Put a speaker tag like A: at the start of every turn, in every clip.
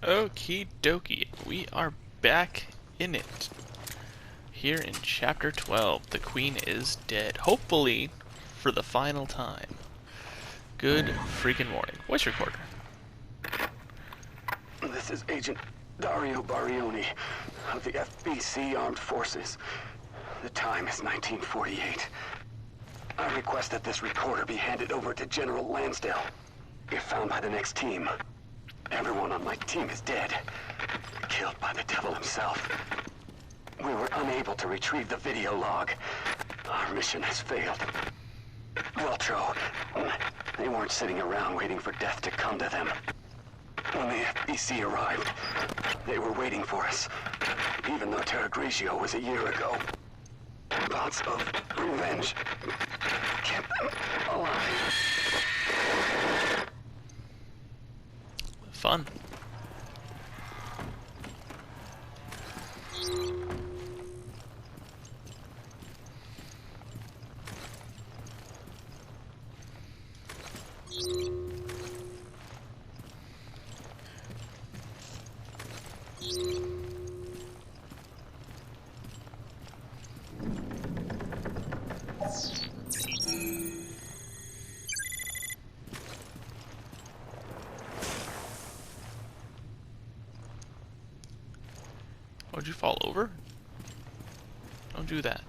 A: Okie dokie, we are back in it. Here in chapter 12, the queen is dead. Hopefully, for the final time. Good freaking morning. Voice recorder.
B: This is Agent Dario Barioni of the FBC Armed Forces. The time is 1948. I request that this recorder be handed over to General Lansdale. If found by the next team, everyone on my team is dead. Killed by the devil himself. We were unable to retrieve the video log. Our mission has failed. Veltro, they weren't sitting around waiting for death to come to them. When the FBC arrived, they were waiting for us. Even though Terra Grigio was a year ago. Thoughts of revenge kept them alive.
A: Fun. Would you fall over? Don't do that.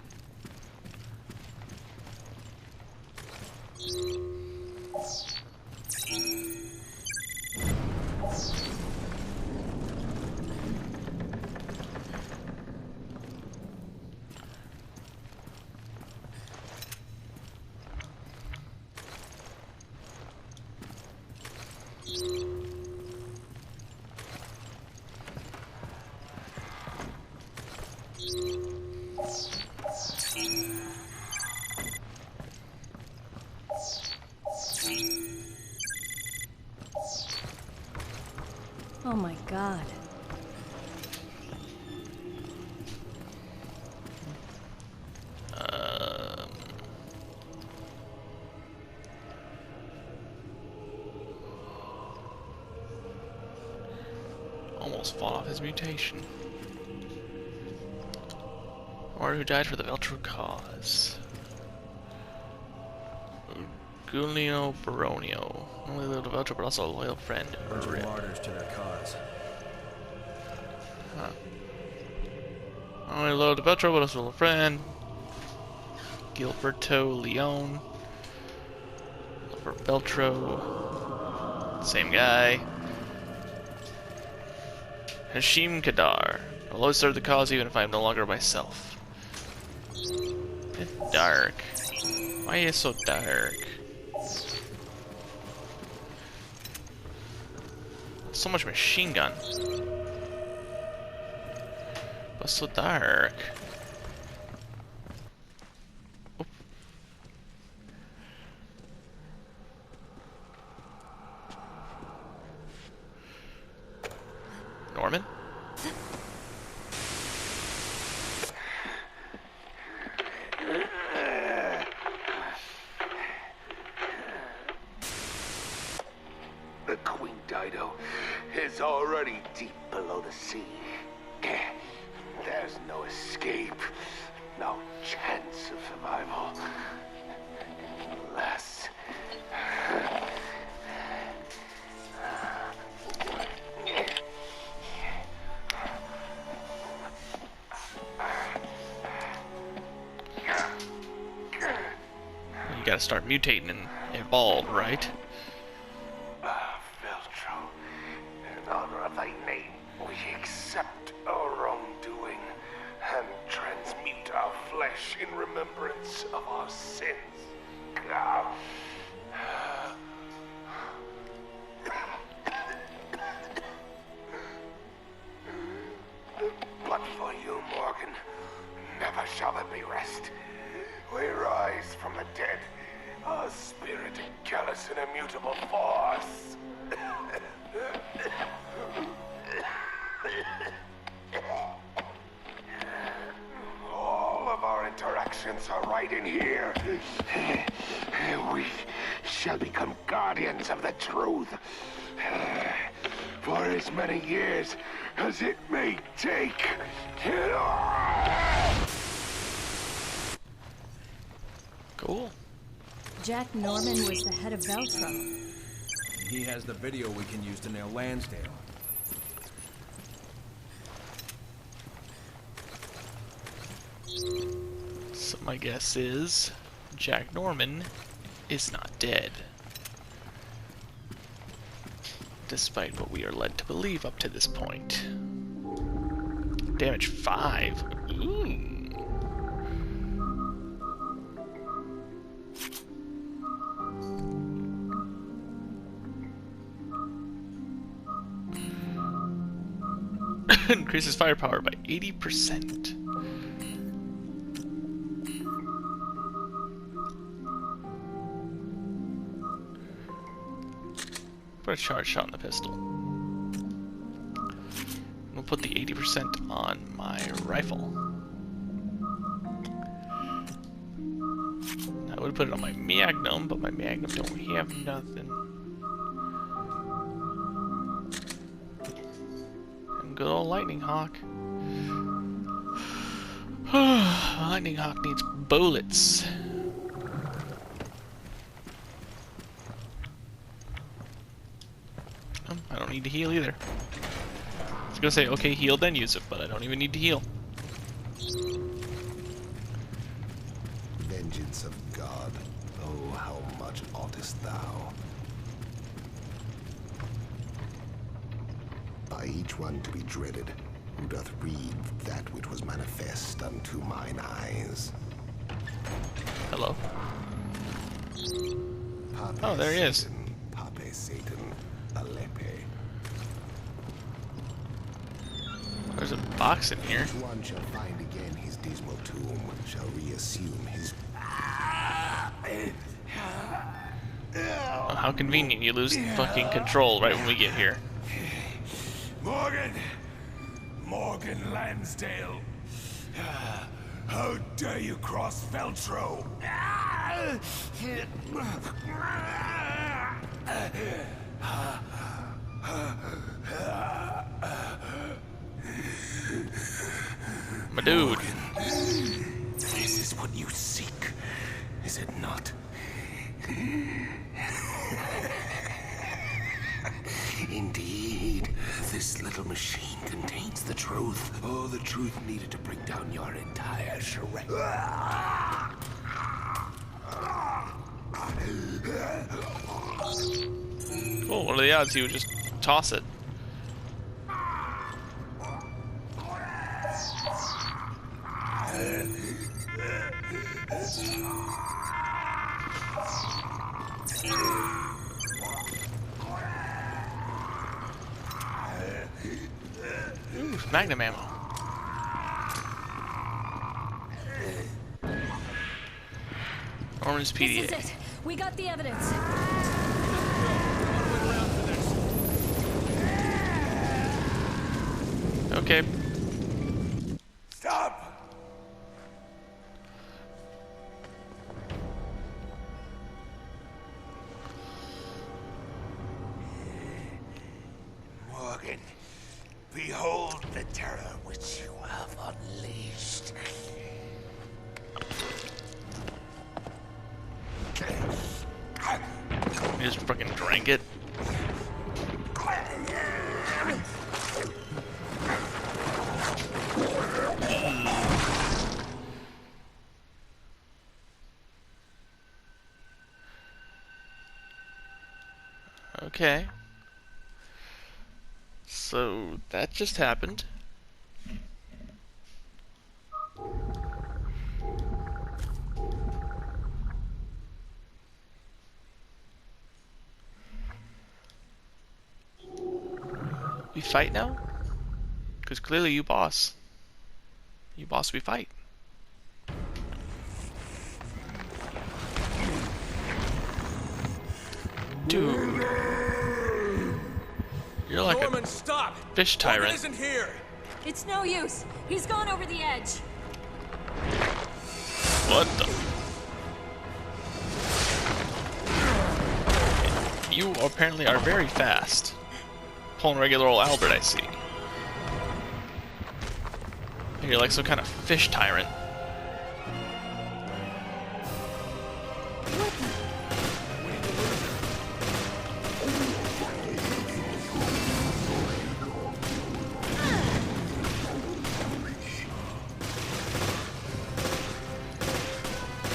C: Oh my God.
A: Almost fought off his mutation. Or who died for the Veltro cause. Giulio Baronio. Not only loyal to Veltro, but also a loyal friend.
D: Bunch of martyrs to their cause.
A: Huh. Not only loyal to Veltro, but also a friend. Gilberto Leone. For Veltro. Same guy. Hashim Kadar. I'll always serve the cause even if I am no longer myself. It's dark. Why is it so dark? So much machine gun. But so dark. Oop. Norman?
E: The Queen Dido is already deep below the sea. There's no escape, no chance of survival. Unless...
A: You gotta start mutating and evolve, right?
E: Veltro, in honor of thy name, we accept our wrongdoing and transmute our flesh in remembrance of our sins. But for you, Morgan, never shall there be rest. We rise from the dead, a spirit callous and immutable force. All of our interactions are right in here. We shall become guardians of the truth. for as many years as it may take.
A: Cool.
C: Jack Norman was the head of Veltro.
D: He has the video we can use to nail Lansdale.
A: So my guess is Jack Norman is not dead. Despite what we are led to believe up to this point. Damage 5. Ooh. Increases firepower by 80%. Put a charge shot in the pistol. We'll put the 80% on my rifle. I would put it on my Magnum, but my Magnum don't have nothing. And good old Lightning Hawk. Lightning Hawk needs bullets. I don't need to heal either. I was gonna say, okay, heal, then use it, but I don't even need to heal.
F: Vengeance of God, oh, how much oughtest thou? By each one to be dreaded, who doth read that which was manifest unto mine eyes.
A: Hello.
F: Pape
A: Oh, there he is.
F: Satan, Pape Satan, Alepe.
A: There's a box in here.
F: Each one shall find again his dismal tomb, shall reassume his...
A: Oh, how convenient, you lose fucking control right when we get here.
E: Morgan Lansdale. How dare you cross Veltro?
A: My dude.
E: This is what you seek, is it not? Indeed, this little machine contains the truth. Oh, the truth needed to bring down your entire charade.
A: Cool, what are the odds he would just toss it? Ooh, Magnum ammo. Orange PDA.
C: This is it. We got the evidence.
A: Okay.
E: Stop! Morgan, behold the terror which you have unleashed.
A: You just fucking drank it. Okay. So that just happened. We fight now? Because clearly you boss. You boss, we fight. Dude. You're like
D: Norman,
A: a
D: stop!
A: fish
D: Morgan
A: tyrant.
D: isn't here!
C: It's no use. He's gone over the edge.
A: What the? You apparently are very fast. pulling regular old Albert, I see. You're like some kind of fish tyrant.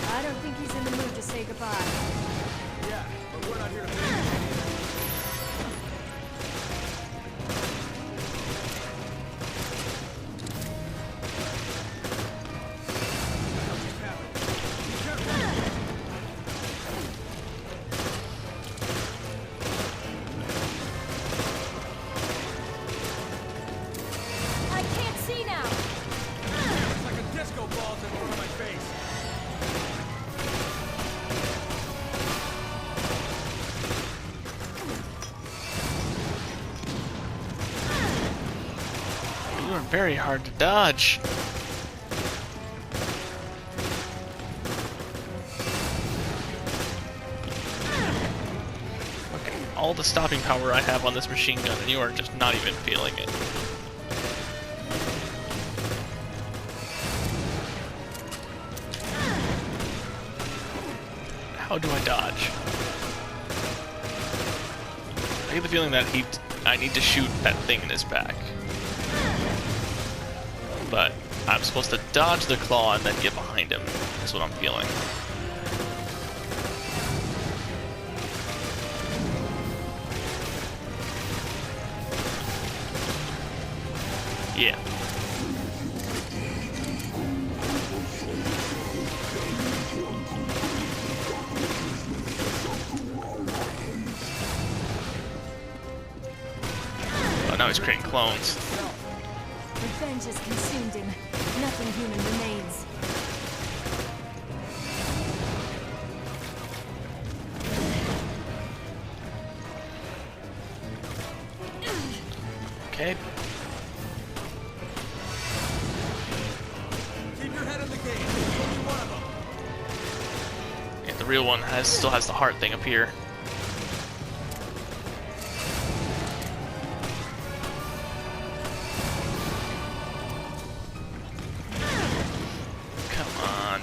C: I don't think he's in the mood to say goodbye.
D: Yeah, but we're not here to
C: I can't see now.
D: It's like a disco ball's in front of my face.
A: You are very hard to dodge. Okay, all the stopping power I have on this machine gun, and you are just not even feeling it. How do I dodge? I get the feeling that I need to shoot that thing in his back. But I'm supposed to dodge the claw and then get behind him. That's what I'm feeling. Yeah. Oh, now he's creating clones.
C: Revenge has consumed him. Nothing human remains.
A: Okay.
D: Keep your head in the game. There's only one of them.
A: Yeah, the real one still has the heart thing up here. Come on.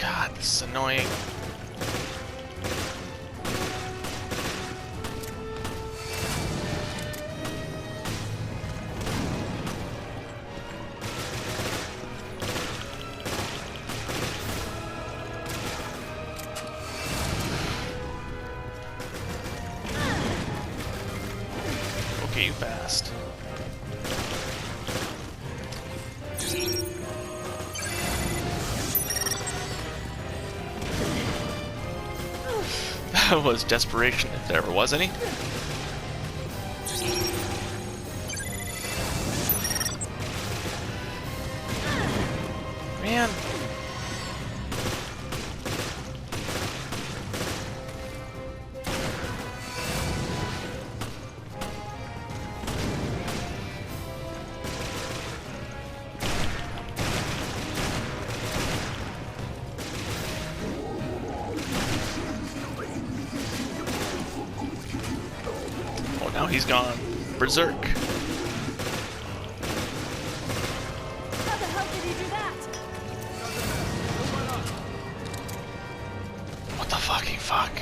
A: God, this is annoying. Okay, you fast. That was desperation, if there ever was any. Man. Oh, now he's gone berserk.
C: How the hell did he do that?
A: What the fucking fuck?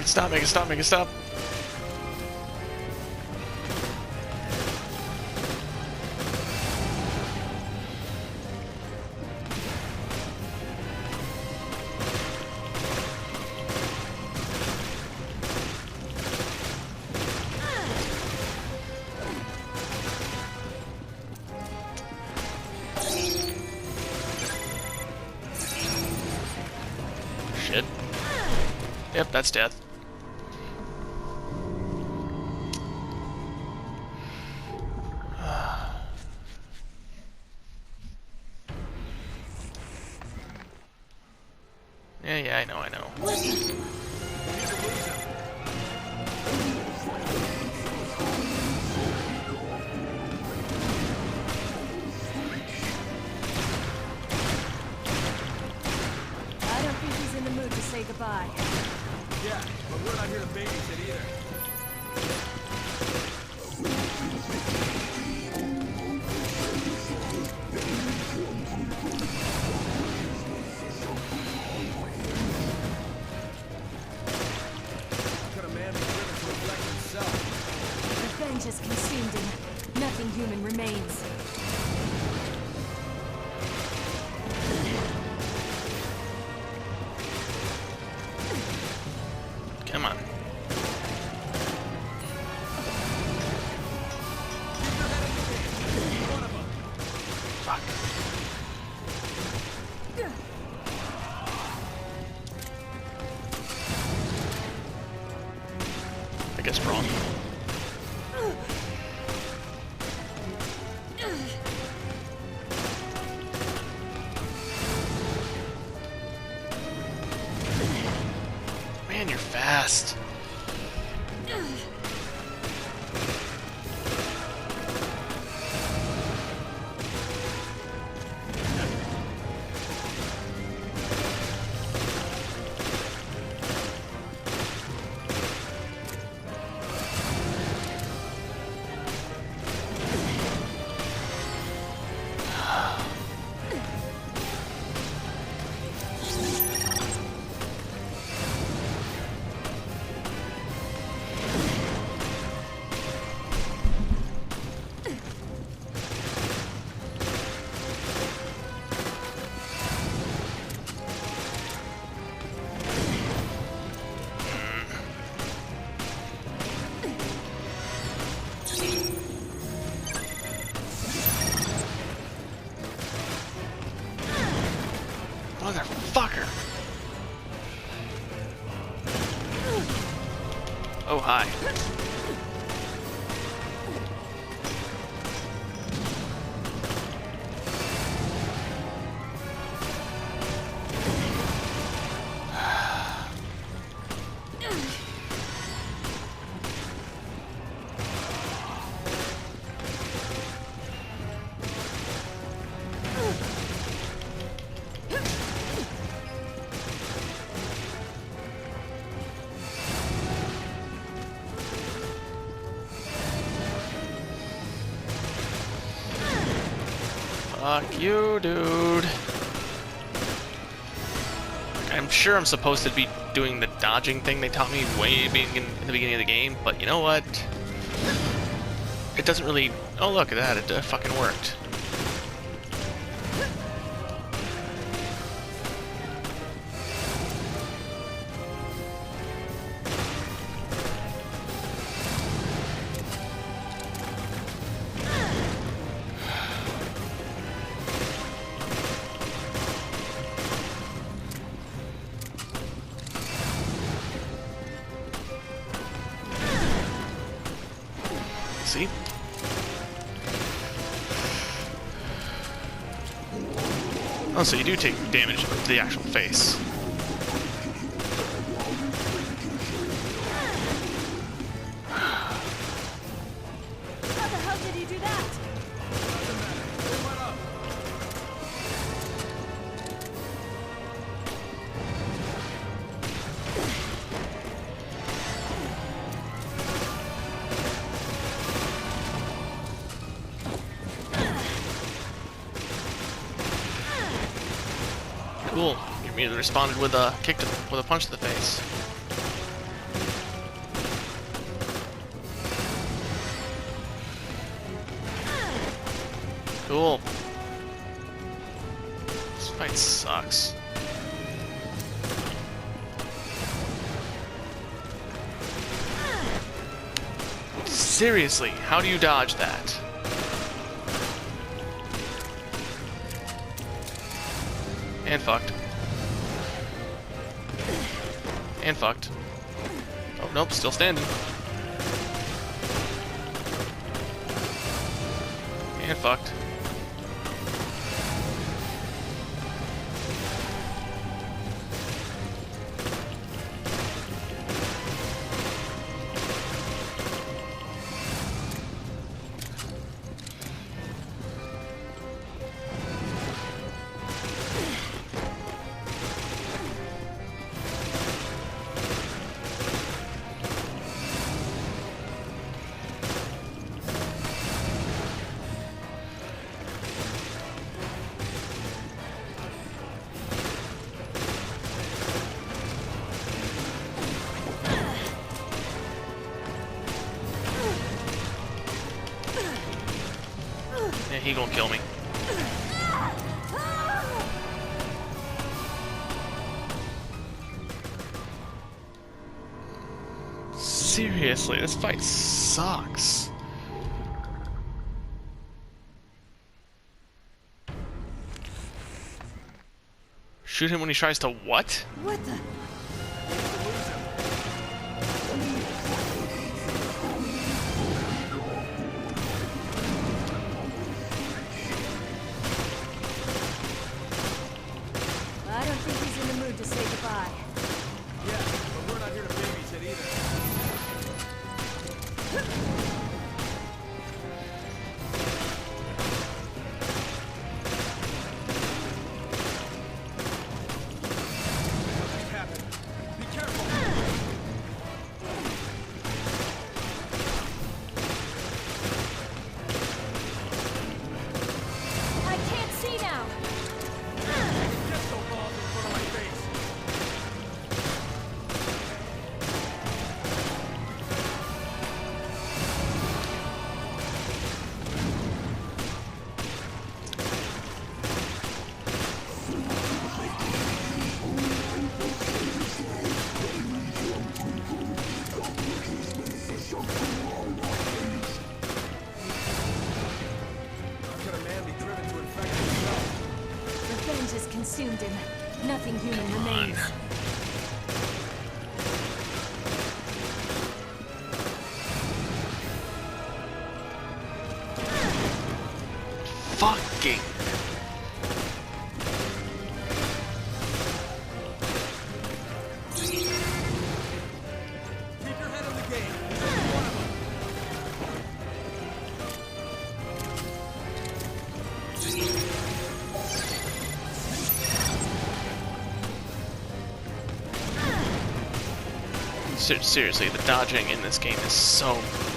A: Stop, make it stop, make it stop. Yep, that's death. Yeah, I know.
C: I don't think he's in the mood to say goodbye.
D: Yeah, but we're not here to babysit either. Could a man be driven to reflect himself?
C: Revenge has consumed him. Nothing human remains.
A: Come on. Fuck. I guess wrong. Man, you're fast. Motherfucker! Oh, hi. Fuck you, dude. I'm sure I'm supposed to be doing the dodging thing they taught me way in the beginning of the game, but you know what? It doesn't really... Oh, look at that. It fucking worked. See? Oh, so you do take damage to the actual face.
C: How the hell did he do that?
A: Cool. You immediately responded with a with a punch to the face. Cool. This fight sucks. Seriously, how do you dodge that? And fucked. And fucked. Oh, nope, still standing. And fucked. Yeah, he gonna kill me. Seriously, this fight sucks. Shoot him when he tries to what?
C: What the? I don't think he's in the mood to say goodbye.
D: Yeah, but we're not here to babysit either. What just happened? Be careful!
C: I can't see now.
D: Pistol balls in front of my face! How could a man be driven to infect himself?
C: Revenge is consumed him. Nothing human remains.
A: Fucking.
D: Keep your head in the game. There's only one of them.
A: Seriously, the dodging in this game is so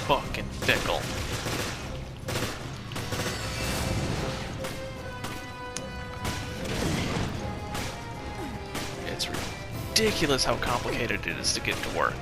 A: fucking fickle. It's ridiculous how complicated it is to get to work.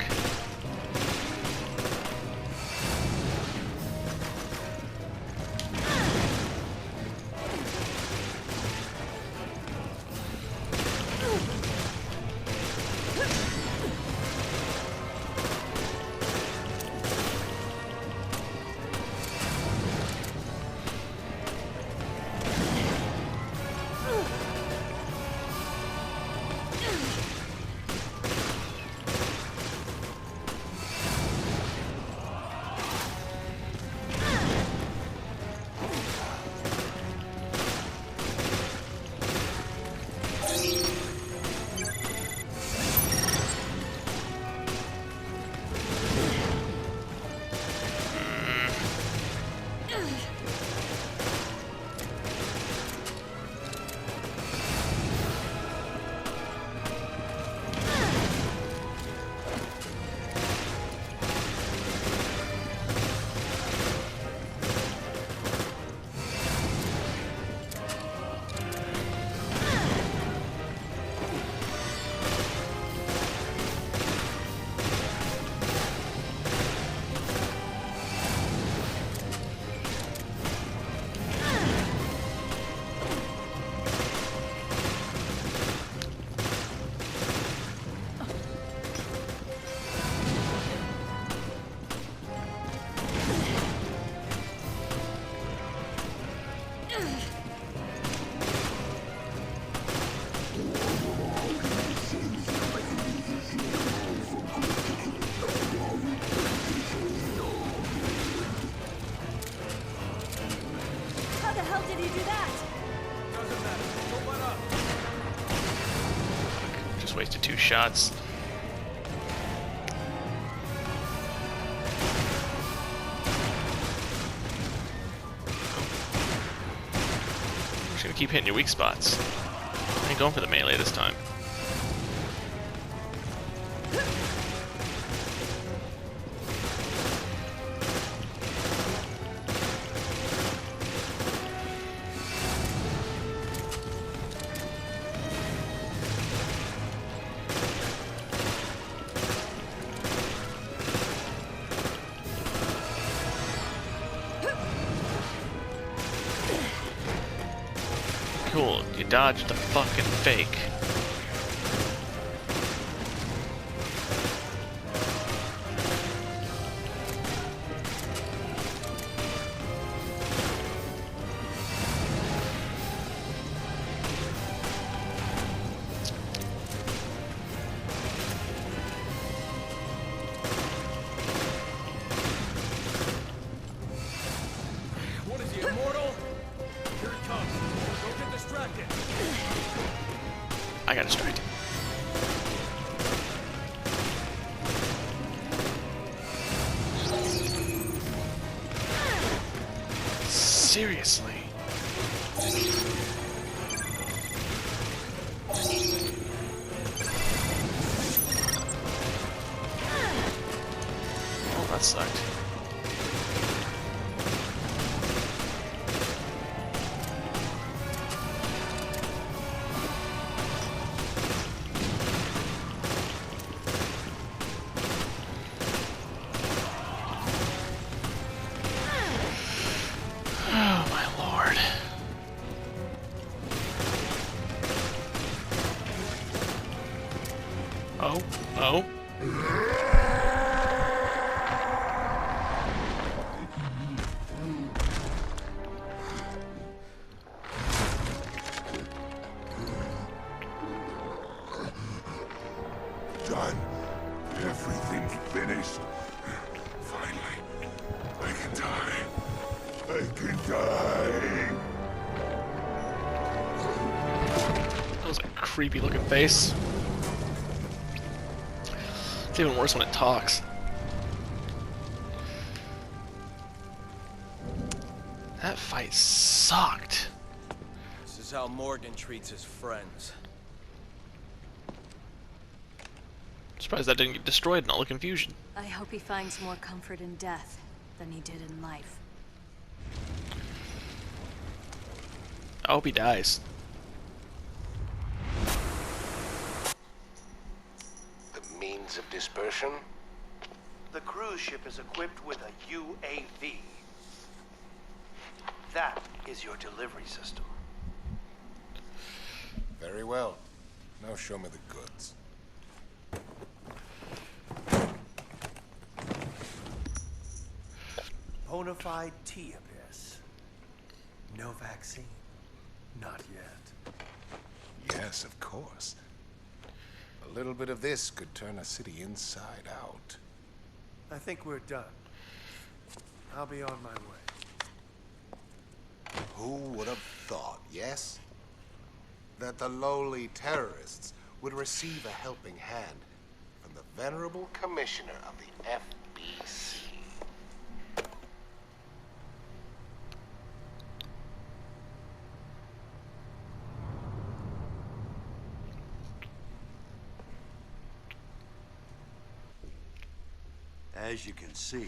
C: did he do that?
D: Doesn't matter. Don't let up.
A: Just wasted 2 shots. Just gonna keep hitting your weak spots. I ain't going for the melee this time. Cool, you dodged the fucking fake.
D: What is he, immortal? Here it comes. Don't get distracted.
A: I got distracted. Seriously. Oh, that sucked. Oh my lord. Oh, oh.
E: Done. Everything's finished. Finally, I can die. I can die.
A: That was a creepy looking face. It's even worse when it talks. That fight sucked.
D: This is how Morgan treats his friends.
A: Surprised that didn't get destroyed in all the confusion.
C: I hope he finds more comfort in death than he did in life.
A: I hope he dies.
E: The means of dispersion?
G: The cruise ship is equipped with a UAV. That is your delivery system.
E: Very well. Now show me the goods.
G: Bonafide T-Abyss. No vaccine. Not yet.
E: Yes, of course. A little bit of this could turn a city inside out.
G: I think we're done. I'll be on my way.
F: Who would have thought, yes? That the lowly terrorists would receive a helping hand from the venerable commissioner of the FBC.
H: As you can see,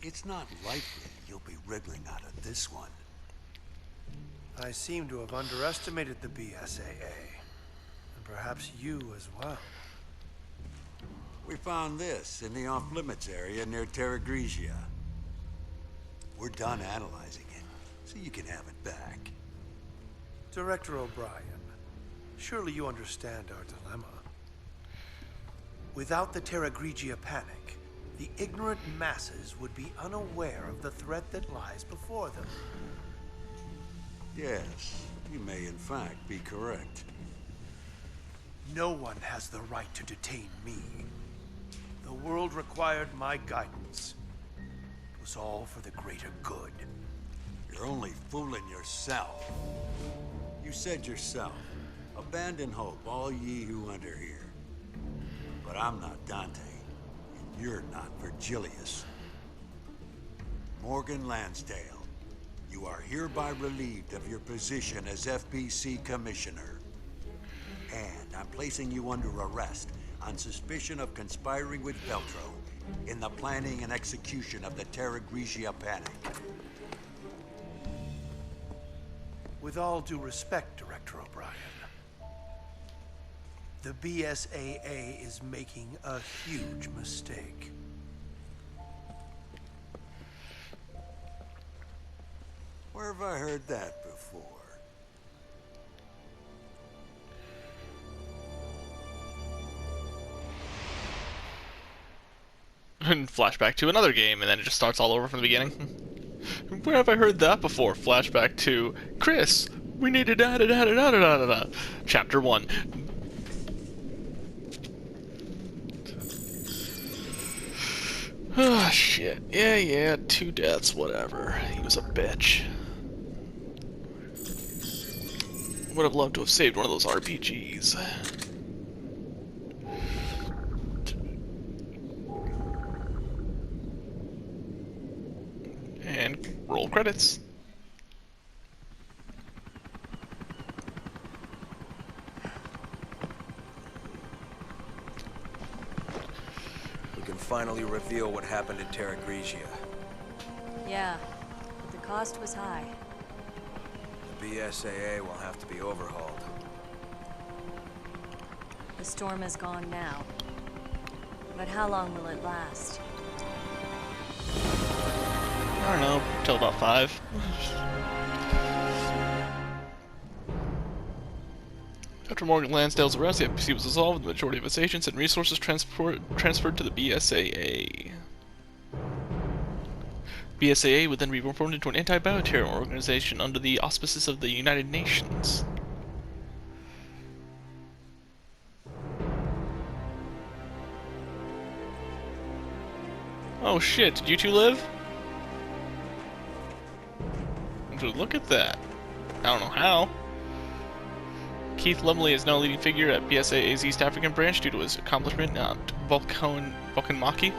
H: it's not likely you'll be wriggling out of this one.
G: I seem to have underestimated the BSAA. And perhaps you as well.
H: We found this in the off-limits area near Terra Grigia. We're done analyzing it, so you can have it back.
G: Director O'Brien, surely you understand our dilemma. Without the Terra Grigia panic, the ignorant masses would be unaware of the threat that lies before them.
H: Yes, you may in fact be correct.
G: No one has the right to detain me. The world required my guidance. It was all for the greater good.
H: You're only fooling yourself. You said yourself, abandon hope, all ye who enter here. But I'm not Dante, and you're not Virgilius. Morgan Lansdale, you are hereby relieved of your position as FBC Commissioner. And I'm placing you under arrest on suspicion of conspiring with Veltro in the planning and execution of the Terra Grigia panic.
G: With all due respect, Director O'Brien, the BSAA is making a huge mistake.
H: Where have I heard that before?
A: And flashback to another game, and then it just starts all over from the beginning. Where have I heard that before? Flashback to Chris. We need to da da da da da da da da. Chapter 1. Ah, shit. Yeah, 2 deaths, whatever. He was a bitch. Would have loved to have saved one of those RPGs. And roll credits.
D: We can finally reveal what happened at Terra Grigia.
C: Yeah, but the cost was high.
D: The BSAA will have to be overhauled.
C: The storm is gone now. But how long will it last?
A: I don't know, till about 5. After Morgan Lansdale's arrest, the FBC was dissolved, and the majority of its agents and resources transferred to the BSAA. BSAA would then be reformed into an anti-bioterror organization under the auspices of the United Nations. Oh shit, did you two live? Look at that. I don't know how. Keith Lumley is now a leading figure at BSAA's East African branch due to his accomplishment at Vulcanmaki.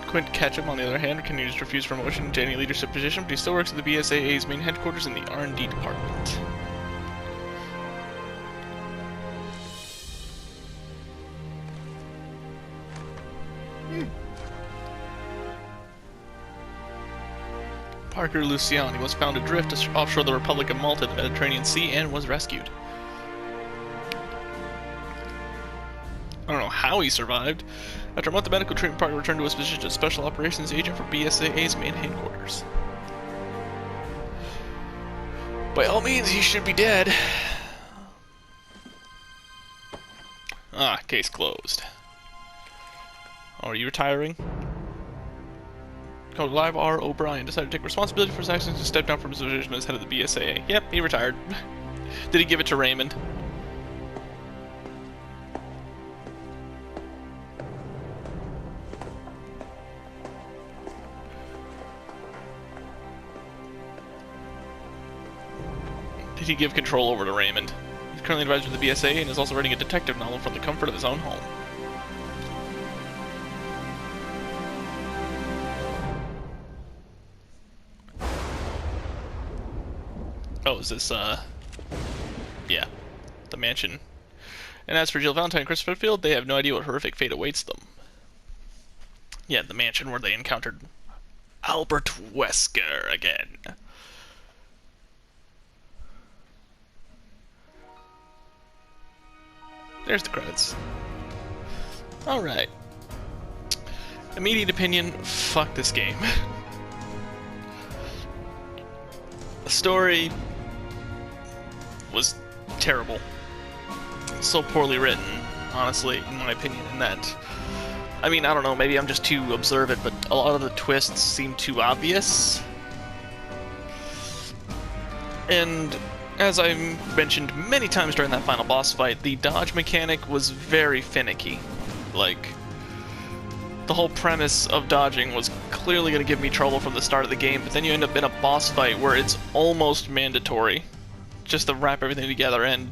A: Quint Ketchum, on the other hand, continues to refuse promotion to any leadership position, but he still works at the BSAA's main headquarters in the R&D department. Parker Luciani was found adrift offshore the Republic of Malta in the Mediterranean Sea and was rescued. I don't know how he survived. After a month of medical treatment, Parker returned to his position as Special Operations Agent for BSAA's main headquarters. By all means, he should be dead. Ah, case closed. Oh, are you retiring? Called Live R. O'Brien decided to take responsibility for his actions and step down from his position as head of the BSAA. Yep, he retired. Did he give it to Raymond? Did he give control over to Raymond? He's currently advisor to the BSAA and is also writing a detective novel from the comfort of his own home. Oh, is this, yeah, the mansion. And as for Jill Valentine and Christopher Field, they have no idea what horrific fate awaits them. Yeah, the mansion where they encountered Albert Wesker again. There's the credits. Alright. Immediate opinion, fuck this game. The story was terrible. So poorly written, honestly, in my opinion, in that... I mean, I don't know, maybe I'm just too observant, but a lot of the twists seem too obvious. And as I mentioned many times during that final boss fight, the dodge mechanic was very finicky. Like, the whole premise of dodging was clearly going to give me trouble from the start of the game, but then you end up in a boss fight where it's almost mandatory just to wrap everything together, and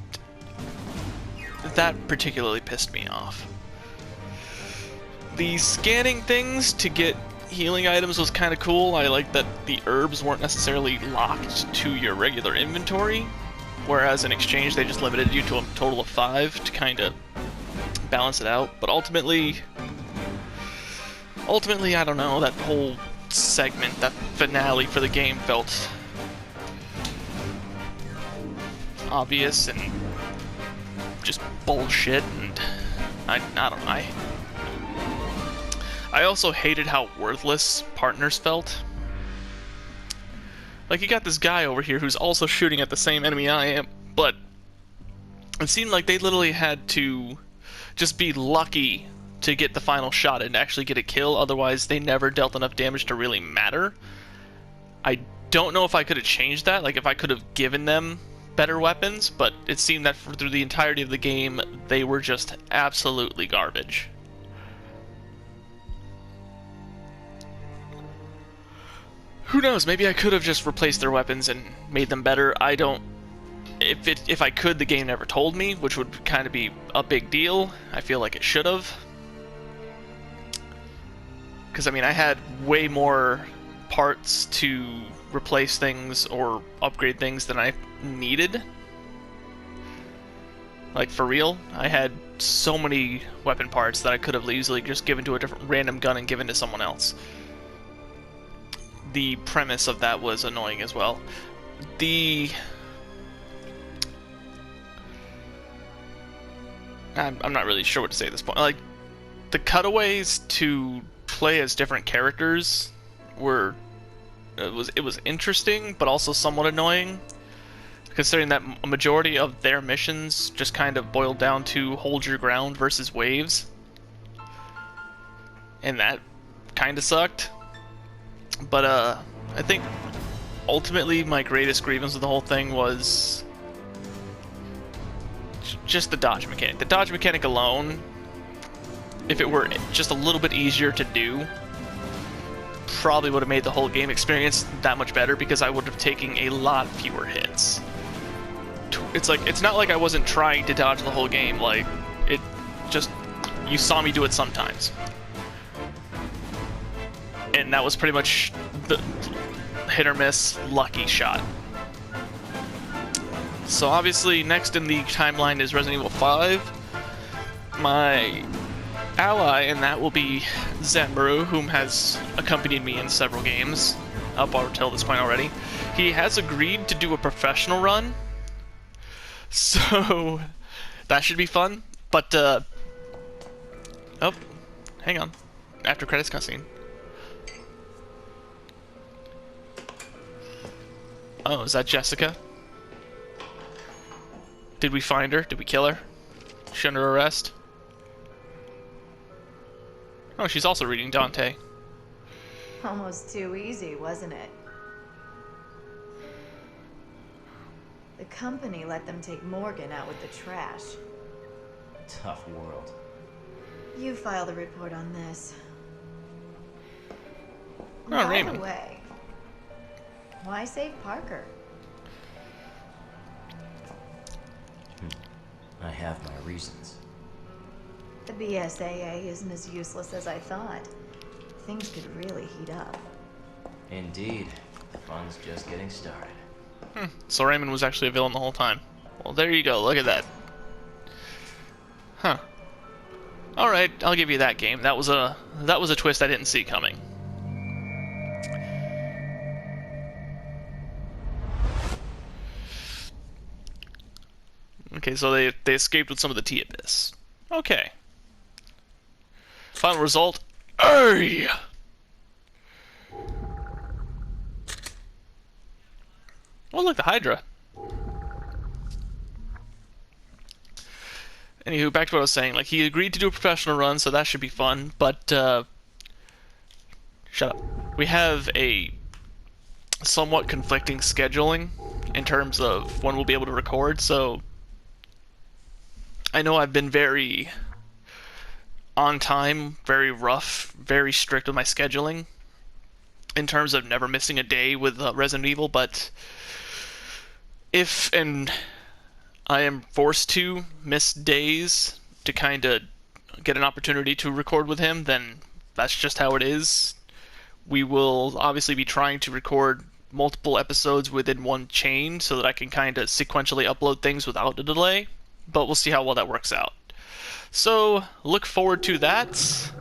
A: that particularly pissed me off. The scanning things to get healing items was kind of cool. I like that the herbs weren't necessarily locked to your regular inventory, whereas in exchange they just limited you to a total of 5 to kind of balance it out. But ultimately, I don't know, that whole segment, that finale for the game felt obvious and just bullshit, and I don't know. I also hated how worthless partners felt. Like, you got this guy over here who's also shooting at the same enemy I am, but it seemed like they literally had to just be lucky to get the final shot and actually get a kill, otherwise they never dealt enough damage to really matter. I don't know if I could have changed that, like if I could have given them better weapons, but it seemed that through the entirety of the game, they were just absolutely garbage. Who knows, maybe I could have just replaced their weapons and made them better. I don't... If I could, the game never told me, which would kind of be a big deal. I feel like it should have. Because, I mean, I had way more parts to replace things or upgrade things than I needed. Like, for real. I had so many weapon parts that I could have easily just given to a different random gun and given to someone else. The premise of that was annoying as well. I'm not really sure what to say at this point. Like, the cutaways to play as different characters were... It was interesting, but also somewhat annoying, considering that a majority of their missions just kind of boiled down to hold your ground versus waves. And that kind of sucked. But, I think ultimately my greatest grievance with the whole thing was just the dodge mechanic. The dodge mechanic alone, if it were just a little bit easier to do, probably would have made the whole game experience that much better, because I would have taken a lot fewer hits. It's like, it's not like I wasn't trying to dodge the whole game, like, it just, you saw me do it sometimes. And that was pretty much the hit or miss lucky shot. So obviously next in the timeline is Resident Evil 5. My ally in that will be Zanbaru, whom has accompanied me in several games up until this point already. He has agreed to do a professional run, so that should be fun. But oh, hang on, after credits cutscene. Oh, is that Jessica? Did we find her? Did we kill her? Is she under arrest? Oh, she's also reading Dante.
C: Almost too easy, wasn't it? The company let them take Morgan out with the trash.
I: Tough world.
C: You filed a report on this.
A: Oh,
C: By
A: Raymond.
C: the way, why save Parker?
I: I have my reasons.
C: The BSAA isn't as useless as I thought. Things could really heat up.
I: Indeed. The fun's just getting started.
A: So Raymond was actually a villain the whole time. Well, there you go. Look at that. Huh. Alright, I'll give you that game. That was a twist I didn't see coming. Okay, so they escaped with some of the T-Abyss. Okay. Final result. Hey! Oh, look, the Hydra. Anywho, back to what I was saying. Like, he agreed to do a professional run, so that should be fun, but, shut up. We have a somewhat conflicting scheduling in terms of when we'll be able to record, so I know I've been very on time, very rough, very strict with my scheduling in terms of never missing a day with Resident Evil, but if and I am forced to miss days to kind of get an opportunity to record with him, then that's just how it is. We will obviously be trying to record multiple episodes within one chain so that I can kind of sequentially upload things without a delay, but we'll see how well that works out. So, look forward to that,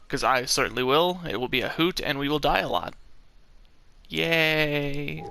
A: because I certainly will. It will be a hoot, and we will die a lot. Yay!